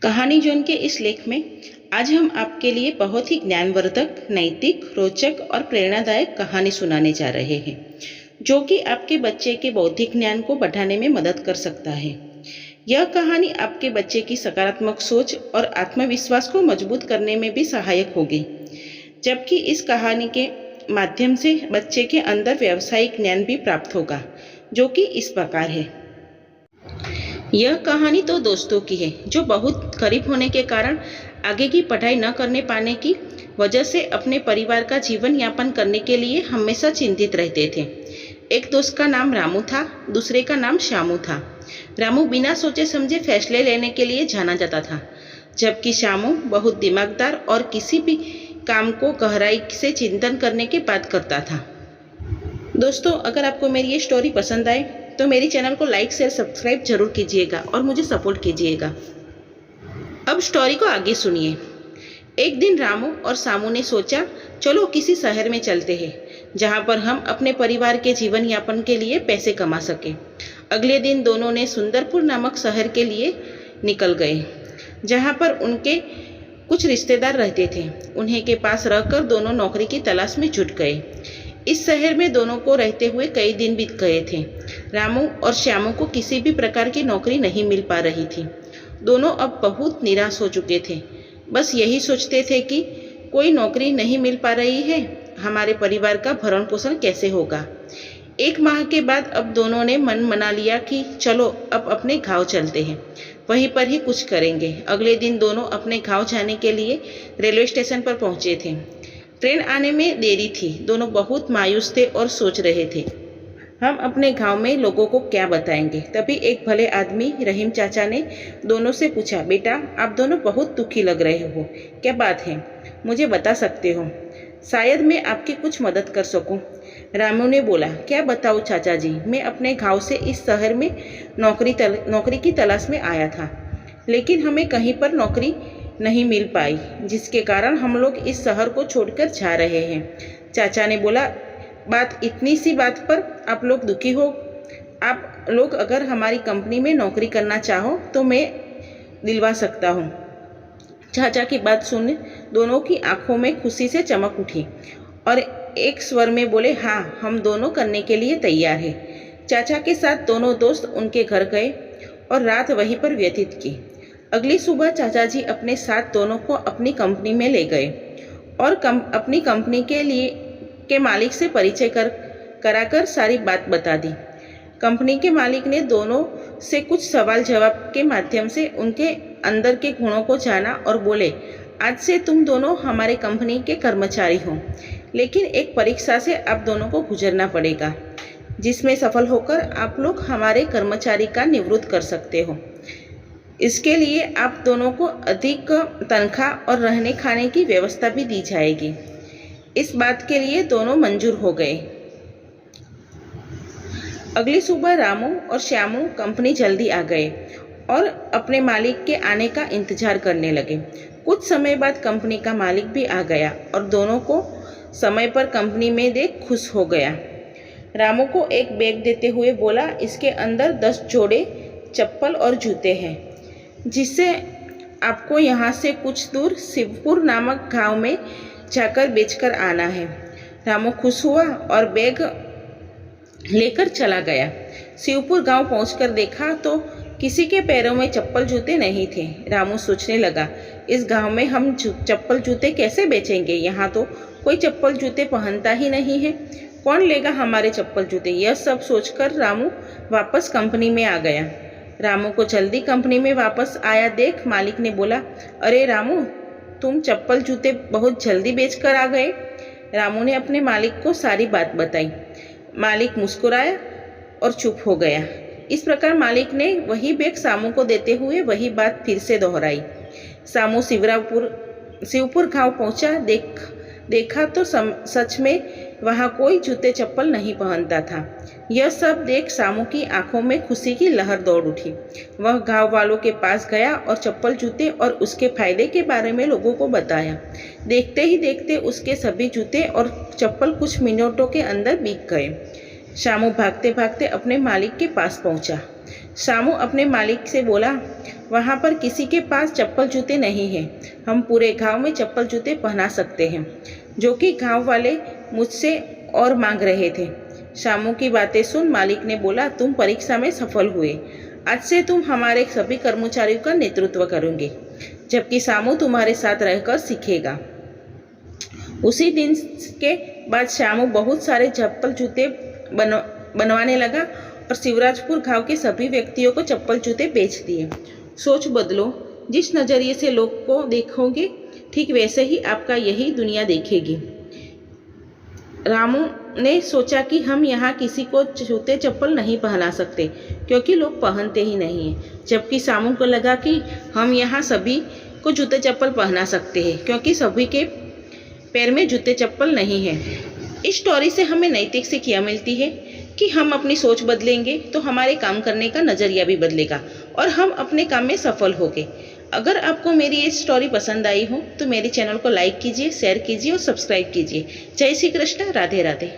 कहानी जोन के इस लेख में आज हम आपके लिए बहुत ही ज्ञानवर्धक, नैतिक, रोचक और प्रेरणादायक कहानी सुनाने जा रहे हैं, जो कि आपके बच्चे के बौद्धिक ज्ञान को बढ़ाने में मदद कर सकता है। यह कहानी आपके बच्चे की सकारात्मक सोच और आत्मविश्वास को मजबूत करने में भी सहायक होगी, जबकि इस कहानी के माध्यम से बच्चे के अंदर व्यावसायिक ज्ञान भी प्राप्त होगा, जो कि इस प्रकार है। यह कहानी दो दोस्तों की है जो बहुत करीब होने के कारण आगे की पढ़ाई न करने पाने की वजह से अपने परिवार का जीवन यापन करने के लिए हमेशा चिंतित रहते थे। एक दोस्त का नाम रामू था, दूसरे का नाम श्यामू था। रामू बिना सोचे समझे फैसले लेने के लिए जाना जाता था, जबकि श्यामू बहुत दिमागदार और किसी भी काम को गहराई से चिंतन करने की बात करता था। दोस्तों, अगर आपको मेरी ये स्टोरी पसंद आए तो मेरी चैनल को लाइक शेयर सब्सक्राइब जरूर कीजिएगा और मुझे सपोर्ट कीजिएगा। अब स्टोरी को आगे सुनिए। एक दिन रामू और श्यामू ने सोचा, चलो किसी शहर में चलते हैं जहां पर हम अपने परिवार के जीवन यापन के लिए पैसे कमा सके। अगले दिन दोनों ने सुंदरपुर नामक शहर के लिए निकल गए, जहां पर उनके कुछ रिश्तेदार रहते थे। उन्हीं के पास रहकर दोनों नौकरी की तलाश में जुट गए। इस शहर में दोनों को रहते हुए कई दिन बीत गए थे। रामू और श्यामू को किसी भी प्रकार की नौकरी नहीं मिल पा रही थी। दोनों अब बहुत निराश हो चुके थे। बस यही सोचते थे कि कोई नौकरी नहीं मिल पा रही है, हमारे परिवार का भरण पोषण कैसे होगा। एक माह के बाद अब दोनों ने मन बना लिया कि चलो अब अपने गांव चलते हैं, वहीं पर ही कुछ करेंगे। अगले दिन दोनों अपने गांव जाने के लिए रेलवे स्टेशन पर पहुंचे थे। ट्रेन आने में देरी थी। दोनों बहुत मायूस थे और सोच रहे थे, हम अपने गांव में लोगों को क्या बताएंगे। तभी एक भले आदमी रहीम चाचा ने दोनों से पूछा, बेटा आप दोनों बहुत दुखी लग रहे हो, क्या बात है, मुझे बता सकते हो, शायद मैं आपकी कुछ मदद कर सकूं। रामू ने बोला, क्या बताऊं चाचा जी, मैं अपने गांव से इस शहर में नौकरी की तलाश में आया था, लेकिन हमें कहीं पर नौकरी नहीं मिल पाई, जिसके कारण हम लोग इस शहर को छोड़कर जा रहे हैं। चाचा ने बोला, बात इतनी सी बात पर आप लोग दुखी हो? आप लोग अगर हमारी कंपनी में नौकरी करना चाहो तो मैं दिलवा सकता हूँ। चाचा की बात सुन दोनों की आंखों में खुशी से चमक उठी और एक स्वर में बोले, हाँ हम दोनों करने के लिए तैयार हैं। चाचा के साथ दोनों दोस्त उनके घर गए और रात वहीं पर व्यतीत की। अगली सुबह चाचा जी अपने साथ दोनों को अपनी कंपनी में ले गए और अपनी कंपनी के मालिक से परिचय कराकर सारी बात बता दी। कंपनी के मालिक ने दोनों से कुछ सवाल जवाब के माध्यम से उनके अंदर के गुणों को जाना और बोले, आज से तुम दोनों हमारे कंपनी के कर्मचारी हो, लेकिन एक परीक्षा से आप दोनों को गुजरना पड़ेगा, जिसमें सफल होकर आप लोग हमारे कर्मचारी का निवृत्त कर सकते हो। इसके लिए आप दोनों को अधिक तनख्वाह और रहने खाने की व्यवस्था भी दी जाएगी। इस बात के लिए दोनों मंजूर हो गए। अगली सुबह रामू और श्यामू कंपनी जल्दी आ गए और अपने मालिक के आने का इंतजार करने लगे। कुछ समय बाद कंपनी का मालिक भी आ गया और दोनों को समय पर कंपनी में देख खुश हो गया। रामू को एक बैग देते हुए बोला, इसके अंदर 10 जोड़े चप्पल और जूते हैं, जिससे आपको यहाँ से कुछ दूर शिवपुर नामक गांव में जाकर बेचकर आना है। रामू खुश हुआ और बैग लेकर चला गया। शिवपुर गांव पहुंचकर देखा तो किसी के पैरों में चप्पल जूते नहीं थे। रामू सोचने लगा, इस गांव में हम चप्पल जूते कैसे बेचेंगे, यहाँ तो कोई चप्पल जूते पहनता ही नहीं है, कौन लेगा हमारे चप्पल जूते। यह सब सोचकर रामू वापस कंपनी में आ गया। रामू को जल्दी कंपनी में वापस आया देख मालिक ने बोला, अरे रामू, तुम चप्पल जूते बहुत जल्दी बेचकर आ गए। रामू ने अपने मालिक को सारी बात बताई। मालिक मुस्कुराया और चुप हो गया। इस प्रकार मालिक ने वही बैग श्यामू को देते हुए वही बात फिर से दोहराई। श्यामू शिवपुर गांव पहुंचा। देखा तो सच में वहां कोई जूते चप्पल नहीं पहनता था। यह सब देख श्यामू की आंखों में खुशी की लहर दौड़ उठी। वह गांव वालों के पास गया और चप्पल जूते और उसके फायदे के बारे में लोगों को बताया। देखते ही देखते उसके सभी जूते और चप्पल कुछ मिनटों के अंदर बिक गए। श्यामू भागते भागते अपने मालिक के पास पहुंचा। श्यामू अपने मालिक से बोला, वहाँ पर किसी के पास चप्पल जूते नहीं हैं। हम पूरे गांव में चप्पल जूते पहना सकते हैं, जो कि गांव वाले मुझसे और मांग रहे थे। शामू की बातें सुन मालिक ने बोला, तुम परीक्षा में सफल हुए। आज से तुम हमारे सभी कर्मचारियों का नेतृत्व करोगे, जबकि शामू तुम्हारे साथ रहकर सीखेगा। उसी दिन के बाद शामू बहुत सारे चप्पल जूते बनवाने लगा और शिवराजपुर गांव के सभी व्यक्तियों को चप्पल जूते बेच दिए। सोच बदलो, जिस नज़रिए से लोग को देखोगे ठीक वैसे ही आपका यही दुनिया देखेगी। रामू ने सोचा कि हम यहाँ किसी को जूते चप्पल नहीं पहना सकते, क्योंकि लोग पहनते ही नहीं हैं। जबकि शामू को लगा कि हम यहाँ सभी को जूते चप्पल पहना सकते हैं, क्योंकि सभी के पैर में जूते चप्पल नहीं हैं। इस स्टोरी से हमें नैतिक सीख मिलती है कि हम अपनी सोच बदलेंगे तो हमारे काम करने का नज़रिया भी बदलेगा और हम अपने काम में सफल होंगे। अगर आपको मेरी ये स्टोरी पसंद आई हो तो मेरे चैनल को लाइक कीजिए, शेयर कीजिए और सब्सक्राइब कीजिए। जय श्री कृष्ण, राधे राधे।